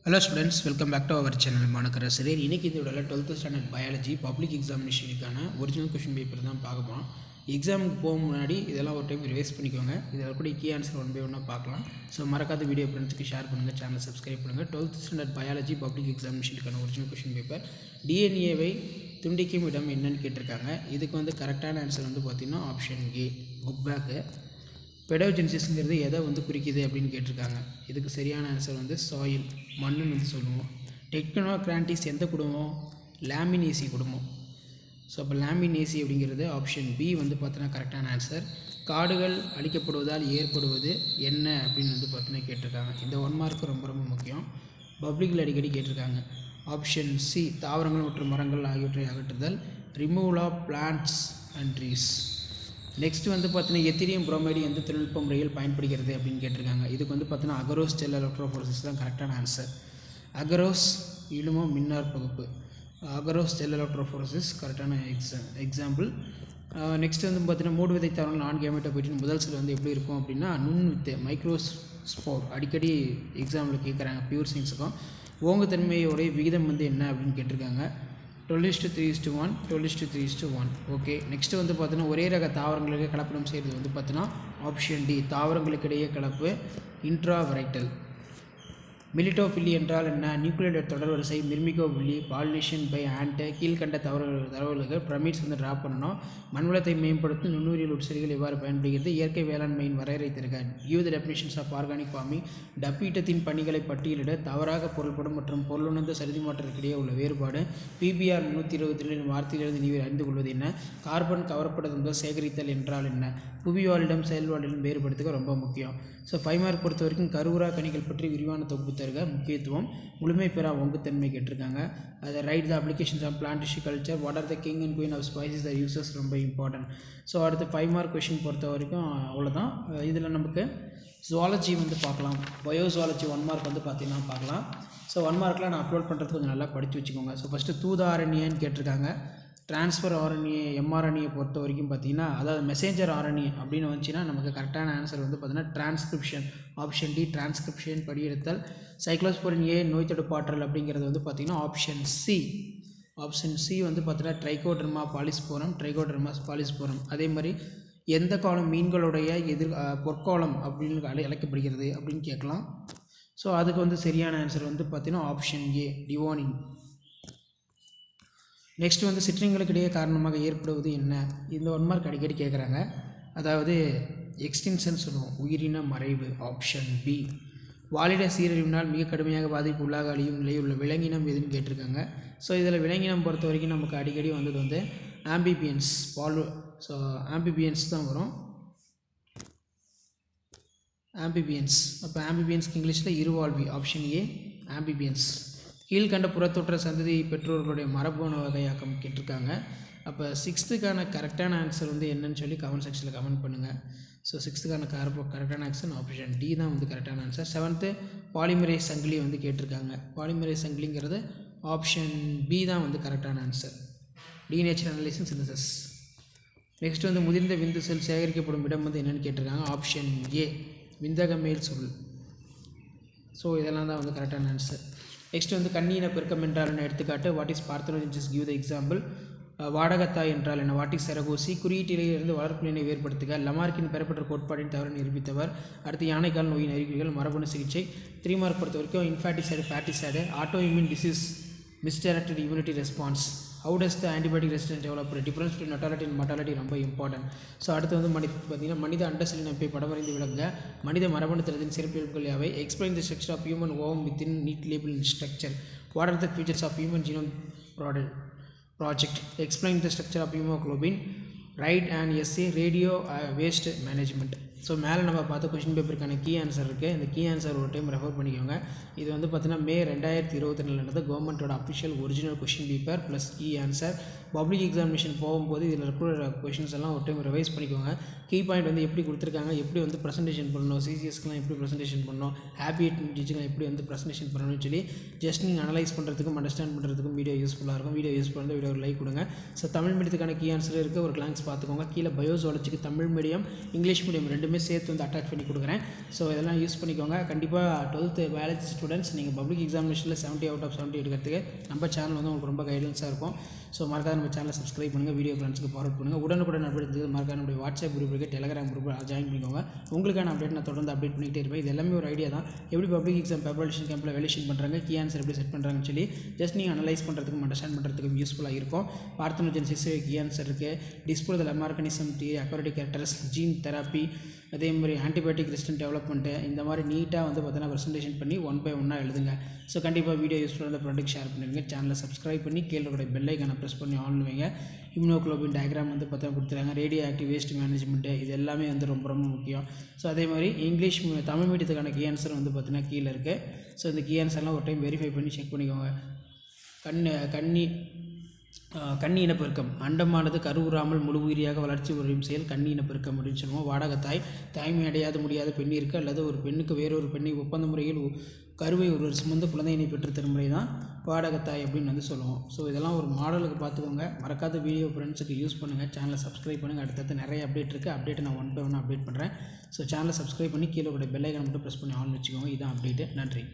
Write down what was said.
Hello students, welcome back to our channel. மாணக்கரசரே இன்னைக்கு இந்த வீடியோல 12th ஸ்டாண்டர்ட் பயாலஜி பப்ளிக் எக்ஸாமினேஷனுக்கான ஒரிஜினல் क्वेश्चन பேப்பர் தான் பார்க்க போறோம். எக்ஸாமுக்கு போக முன்னாடி இதெல்லாம் ஒரு டைம் ரிவைஸ் பண்ணிக்கோங்க. இதல கூட கீ ஆன்சர் ஒன் பை ஒண்ணா பார்க்கலாம். சோ மறக்காத வீடியோ ஃப்ரெண்ட்ஸ்க்கு ஷேர் பண்ணுங்க, சேனலை சப்ஸ்கிரைப் பண்ணுங்க. 12th ஸ்டாண்டர்ட் பயாலஜி பப்ளிக் எக்ஸாமினேஷனுக்கான ஒரிஜினல் क्वेश्चन பேப்பர் DNA வை துண்டிக்கும் இடம் என்னன்னு கேட்டிருக்காங்க. இதுக்கு வந்து கரெக்ட்டான ஆன்சர் வந்து பாத்தீங்கன்னா ஆப்ஷன் A புக் பேக். பெடோஜெனிசிஸ்ங்கிறது எதை வந்து குறிக்குது அப்படின்னு கேட்டிருக்காங்க. இதுக்கு சரியான ஆன்சர் வந்து சாயில் மண்ணுன்னு வந்து சொல்லுவோம். டெக்னோக்ராண்டிஸ் எந்த குடும்பம்? லாமினேசி குடும்பம். ஸோ அப்போ லாமினேசி அப்படிங்கிறது ஆப்ஷன் பி வந்து பார்த்தீங்கன்னா கரெக்டான ஆன்சர். காடுகள் அழிக்கப்படுவதால் ஏற்படுவது என்ன அப்படின்னு வந்து பார்த்தீங்கன்னா கேட்டிருக்காங்க. இந்த 1 மார்க் ரொம்ப ரொம்ப முக்கியம். பப்ளிக்கில் அடிக்கடி கேட்டிருக்காங்க. ஆப்ஷன் சி தாவரங்கள் மற்றும் மரங்கள் ஆகியவற்றை அகற்றுதல், removal of plants and trees. Next வந்து பார்த்தீங்கன்னா எத்திரியம் புரோமைடு எந்த தொழில்நுட்ப முறையில் பயன்படுகிறது அப்படின்னு கேட்டிருக்காங்க. இதுக்கு வந்து பார்த்தீங்கன்னா அகரோஸ் ஸ்டெல் எலக்ட்ரோஃபோரசிஸ் தான் கரெக்டான ஆன்சர். அகரோஸ் இழுமோ மின்னார் பகுப்பு, அகரோஸ் ஸ்டெல் எலக்ட்ரோஃபோரசிஸ் கரெக்டான எக்ஸாம்பிள். நெக்ஸ்ட் வந்து பார்த்தீங்கன்னா மூடு விதை தாவரங்கள் 4 கேமெட்டோபைட்டின் முதல் செல் வந்து எப்படி இருக்கும் அப்படின்னா நுண் வித்தை மைக்ரோஸ்போர். அடிக்கடி எக்ஸாம்பிள் கேட்குறாங்க பியூர் சயின்ஸுக்கும். ஓங்குத்தன்மையோடைய விகிதம் வந்து என்ன அப்படின்னு கேட்டிருக்காங்க. 12:3:1, 12:3:1. ஓகே, நெக்ஸ்ட்டு வந்து பார்த்தீங்கன்னா ஒரே ரக தாவரங்களுக்கு கலப்படம் செய்கிறது வந்து பார்த்தீங்கன்னா ஆப்ஷன் டி தாவரங்களுக்கிடையே கலப்பு, இன்ட்ராவரைட்டல். மிலிட்டோபில்லி என்றால் என்ன? நியூக்ளியேட்டட் தொடர்வரிசை, மிர்மிகோபில்லி, பாலினேஷன் பை ஆண்ட். கீழ்கண்ட தகவல்கள் பிரமிட்ஸ் வந்து ட்ரா பண்ணணும். மண்வளத்தை மேம்படுத்தும் நுண்ணுயிரியல் உட்செடிகள் எவ்வாறு பயன்படுகிறது? இயற்கை வேளாண்மையின் வரையறை தருக. Give the definitions of organic farming. டப்பீட்டத்தின் பணிகளை பட்டியலிட. தவறாக பொருள்படும் மற்றும் பொருளுணர்ந்த சரிதி மாற்றத்திற்கிடையே உள்ள வேறுபாடு. PBR 322 வார்த்தையிலிருந்து நீர் அறிந்து கொள்வது என்ன? கார்பன் கவரப்படுதல் முதல் சேகரித்தல் என்றால் என்ன? புவிவாழிடம் செயல்பாடுடன் வேறுபடுத்துக ரொம்ப முக்கியம். ஸோ 5 மார்க் பொறுத்த வரைக்கும் கருவுரா கனிகள் பற்றி விரிவான தொகுப்பு தருக. முக்கியத்துவம் முழுமை பெறா ஒங்குத்தன்மை கேட்டிருக்காங்க. அதை write the applications of plant tissue culture, what are the king and queen of spices the uses ரொம்ப இம்பார்ட்டன்ட். ஸோ அடுத்து 5 மார்க் கொஷின் பொறுத்த வரைக்கும் அவ்வளோதான். இதில் நமக்கு ஜுவாலஜி வந்து பார்க்கலாம். பயோஜுவாலஜி 1 மார்க் வந்து பார்த்தீங்கன்னா பார்க்கலாம். ஸோ 1 மார்க்கில் நான் அப்லோட் பண்ணுறதுக்கு கொஞ்சம் நல்லா படித்து வச்சுக்கோங்க. ஸோ ஃபஸ்ட்டு தூத ஆர்என்ஏன்னு கேட்டிருக்காங்க. ட்ரான்ஸ்ஃபர் ஆர்என்ஏ mRNA பொறுத்த வரைக்கும் பார்த்தீங்கன்னா அதாவது மெசேஞ்சர் RNA அப்படின்னு வந்துச்சுன்னா நமக்கு கரெக்டான ஆன்சர் வந்து பார்த்தீங்கன்னா டிரான்ஸ்கிரிப்ஷன் ஆப்ஷன் டி டிரான்ஸ்கிரிப்ஷன் படியெடுத்தல். சைக்ளோஸ்போரின் ஏ நோய் தடுப்பாற்றல் அப்படிங்கிறது வந்து பார்த்தீங்கன்னா ஆப்ஷன் சி. ஆப்ஷன் சி வந்து பார்த்தீங்கன்னா ட்ரைகோடர்மா பாலிஸ்போரம். அதே மாதிரி எந்த காலம் மீன்களுடைய பொற்காலம் அப்படின்னு அழைக்கப்படுகிறது அப்படின்னு கேட்கலாம். ஸோ அதுக்கு வந்து சரியான ஆன்சர் வந்து பார்த்தீங்கன்னா ஆப்ஷன் ஏ டிவோனின். நெக்ஸ்ட் வந்து சிற்றினங்களுக்கு இடையே காரணமாக ஏற்படுவது என்ன? இந்த 1 மார்க் அடிக்கடி கேட்குறாங்க. அதாவது எக்ஸ்டின்ஷன் சொல்லுவோம், உயிரின மறைவு ஆப்ஷன் பி. வாலிட சீரழிவினால் மிக கடுமையாக பாதிப்பு உள்ளாக அழியும் நிலையுள்ள விலங்கினம் எதுன்னு கேட்டிருக்காங்க. ஸோ இதில் விலங்கினம் பொறுத்த வரைக்கும் நமக்கு அடிக்கடி வந்தது வந்து ஆம்பிபியன்ஸ் ஸோ ஆம்பிபியன்ஸ் தான் வரும். ஆம்பிபியன்ஸ் அப்போ ஆம்பிபியன்ஸ்க்கு இங்கிலீஷில் இருவாழ்வி ஆப்ஷன் ஏ ஆம்பிபியன்ஸ். கீழ்கண்ட புறத்தொற்ற சந்ததி பெற்றோர்களுடைய மரபணு வகையாக்கம் கேட்டிருக்காங்க. அப்போ 6த்துக்கான கரெக்டான ஆன்சர் வந்து என்னன்னு சொல்லி கமெண்ட் செக்ஷனில் கமெண்ட் பண்ணுங்கள். ஸோ 6த்துக்கான கரெக்டான ஆன்சர் ஆப்ஷன் டி தான் வந்து கரெக்டான ஆன்சர். 7th பாலிமரேஸ் சங்கிலி வந்து கேட்டிருக்காங்க. பாலிமரேஸ் சங்கிலிங்கிறது ஆப்ஷன் பி தான் வந்து கரெக்டான answer. Denature analysis synthesis. Next வந்து முதிர்ந்த விந்து செல் சேகரிக்கப்படும் இடம் வந்து என்னென்னு கேட்டிருக்காங்க. ஆப்ஷன் ஏ விந்தக மேல் சொல். ஸோ இதெல்லாம் தான் வந்து கரெக்டான ஆன்சர். நெக்ஸ்ட் வந்து கண்ணியின பெருக்கம் என்றால் என்ன எடுத்துக்காட்டு. What is pathologist give the example. வாடகத்தாய் என்றால் என்ன? What is செரகோசி. குறியீட்டிலிருந்து வளர்ப்புலினை வேறுபடுத்துக. லமார்க்கின் பெறப்பட்ட கோட்பாட்டின் தவறு நிரூபித்தவர். அடுத்து யானைக்கால் நோயின் அறிகுறிகள், மரபணு சிகிச்சை. 3 மார்க் பொறுத்த வரைக்கும் infanticide foeticide, autoimmune disease, misdirected immunity response, how does the antibiotic resistance develop, difference between natality and mortality ரொம்ப இம்பார்ட்டன்ட். ஸோ அடுத்து வந்து பார்த்தீங்கன்னா மனித அண்டசெல்லின் அமைப்பை படமறிந்து விளங்க. மனித மரபணு தளத்தின் சிறப்பியல்புகள் யாவை? Explain the structure of human ovum within neat label structure. What are the features of human genome project. Explain the structure of haemoglobin. Write and essay radio waste management. So மேலே நம்ம பார்த்த கொஷின் பேப்பருக்கான key answer இருக்குது. இந்த key answer ஒரு time refer பண்ணிக்கோங்க. இது வந்து பார்த்தீங்கன்னா மே 2022 நடந்த கவர்மெண்ட்டோட official original question paper plus key answer. Public examination போகும்போது இதில் இருக்கிற கொஷின்ஸ் எல்லாம் ஒரு டைம் ரிவைஸ் பண்ணிக்கோங்க. கீ பாயிண்ட் வந்து எப்படி கொடுத்துருக்காங்க, எப்படி வந்து ப்ரெசன்டேஷன் பண்ணணும், சிசிஎஸ்க்குலாம் எப்படி ப்ரெசன்டேஷன் பண்ணணும், ஹாப்பி டீச்சிங்லாம் எப்படி வந்து ப்ரெசன்டேஷன் பண்ணணும்னு சொல்லி ஜஸ்ட் நீங்கள் அனலைஸ் பண்ணுறதுக்கும் அண்டர்ஸ்டாண்ட் பண்ணுறதுக்கும் வீடியோ யூஸ்ஃபுல்லாக இருக்கும். வீடியோ யூஸ் பண்ணுறது வீடியோ லைக் கொடுங்க. ஸோ தமிழ் மீடியத்துக்கான கீ ஆன்சர் இருக்குது, ஒரு கிளான்ஸ் பார்த்துக்கோங்க. கீழே பயோஜுவாலஜிக்கு தமிழ் மீடியம் இங்கிலீஷ் மீடியம் 2 ரெண்டுமே சேர்த்து வந்து அட்டாச் பண்ணி கொடுக்குறேன். ஸோ இதெல்லாம் யூஸ் பண்ணிக்கோங்க. கண்டிப்பாக 12th பயாலஜி ஸ்டூடெண்ட்ஸ் நீங்கள் பப்ளிக் எக்ஸாமினேஷனில் 70 out of 70 எடுக்கிறதுக்கு நம்ம சேனல் வந்து உங்களுக்கு ரொம்ப கைடன்ஸாக இருக்கும். ஸோ மறக்காத நம்ம சேனலை சப்ஸ்கிரைப் பண்ணுங்கள், வீடியோ ஃப்ரெண்ட்ஸுக்கு ஃபார்வர்ட் பண்ணுங்கள். உடனுக்குடன் அப்டேட் இருக்குது மறக்காத நம்முடைய வாட்ஸ்அப் குரூப் இருக்குது, டெலகிராம் குரூப் ஜாயின் பண்ணிக்கோங்க. உங்களுக்கான அப்டேட் நான் தொடர்ந்து அப்டேட் பண்ணிகிட்டே இருப்பேன். இது எல்லாமே ஒரு ஐடியா தான், எப்படி பப்ளிக் எக்ஸாம் ப்ரிப்பரேஷன் கேம்பில் வேல்யூஷன் பண்ணுறாங்க, கீ ஆன்சர் எப்படி செட் பண்ணுறாங்கன்னு சொல்லி ஜஸ்ட் நீங்கள் அனலைஸ் பண்ணுறதுக்கும் அண்டர்ஸ்டாண்ட் பண்ணுறதுக்கும் யூஸ்ஃபுல்லாக இருக்கும். பார்த்தோஜெனிசிஸ் கீ ஆன்சர் இருக்குது, disposal mechanism theory, aquatic characters, gene therapy, அதே மாதிரி ஆன்டிபயோட்டிக் ரெசிஸ்டன்ட் டெவலப்மெண்ட்டு, இந்த மாதிரி நீட்டாக வந்து பார்த்தீங்கன்னா ப்ரெசன்டேஷன் பண்ணி 1 by 1 எழுதுங்க. ஸோ கண்டிப்பாக வீடியோ யூஸ்ஃபுல்லாக இருந்தால் ப்ராடக்ட் ஷேர் பண்ணுவீங்க. சேனலை சப்ஸ்கிரைப் பண்ணி கீழே பெல் ஐக்கானை ப்ரெஸ் பண்ணி ஆன் வைங்க. ஹீமோகுளோபின் டயக்ராம் வந்து பார்த்தா கொடுத்துருக்காங்க, ரேடியோ ஆக்டிவ் வேஸ்ட் மேனேஜ்மெண்ட்டு, இது எல்லாமே வந்து ரொம்ப ரொம்ப முக்கியம். ஸோ அதே மாதிரி இங்கிலீஷ் தமிழ் மீடியத்துக்கான கீ ஆன்சர் வந்து பார்த்தீங்கன்னா கீழே இருக்குது. ஸோ இந்த கீ ஆன்சர்லாம் ஒரு டைம் வெரிஃபை பண்ணி செக் பண்ணிக்கோங்க. கன்னி இனப்பெருக்கம், அண்டமானது கருவுறாமல் முழு உயிரியாக வளர்ச்சி உறும் செயல் கன்னி இனப்பெருக்கம் அப்படின்னு சொல்லுவோம். வாடகத்தாய், தாய்மை அடையாது முடியாத பெண்ணிற்கு அல்லது ஒரு பெண்ணுக்கு வேறொரு பெண்ணை ஒப்பந்த முறையில் கருவை ஒருவர் சுமந்து குழந்தையினை பெற்று தரும் முறை தான் வாடகத்தாய் அப்படின்னு வந்து சொல்லுவோம். ஸோ இதெல்லாம் ஒரு மாடலுக்கு பார்த்துக்கோங்க. மறக்காத வீடியோ ஃப்ரெண்ட்ஸுக்கு யூஸ் பண்ணுங்கள், சேனலை சப்ஸ்கிரைப் பண்ணுங்கள். அடுத்தடுத்து நிறைய அப்டேட் இருக்குது, அப்டேட்டை நான் 1 by 1 அப்டேட் பண்ணுறேன். ஸோ சேனலை சப்ஸ்கிரைப் பண்ணி கீழே பெல் ஐக்கானை மட்டும் ப்ரெஸ் பண்ணி ஆன் வச்சுக்கோங்க. இதுதான் அப்டேட்டு. நன்றி.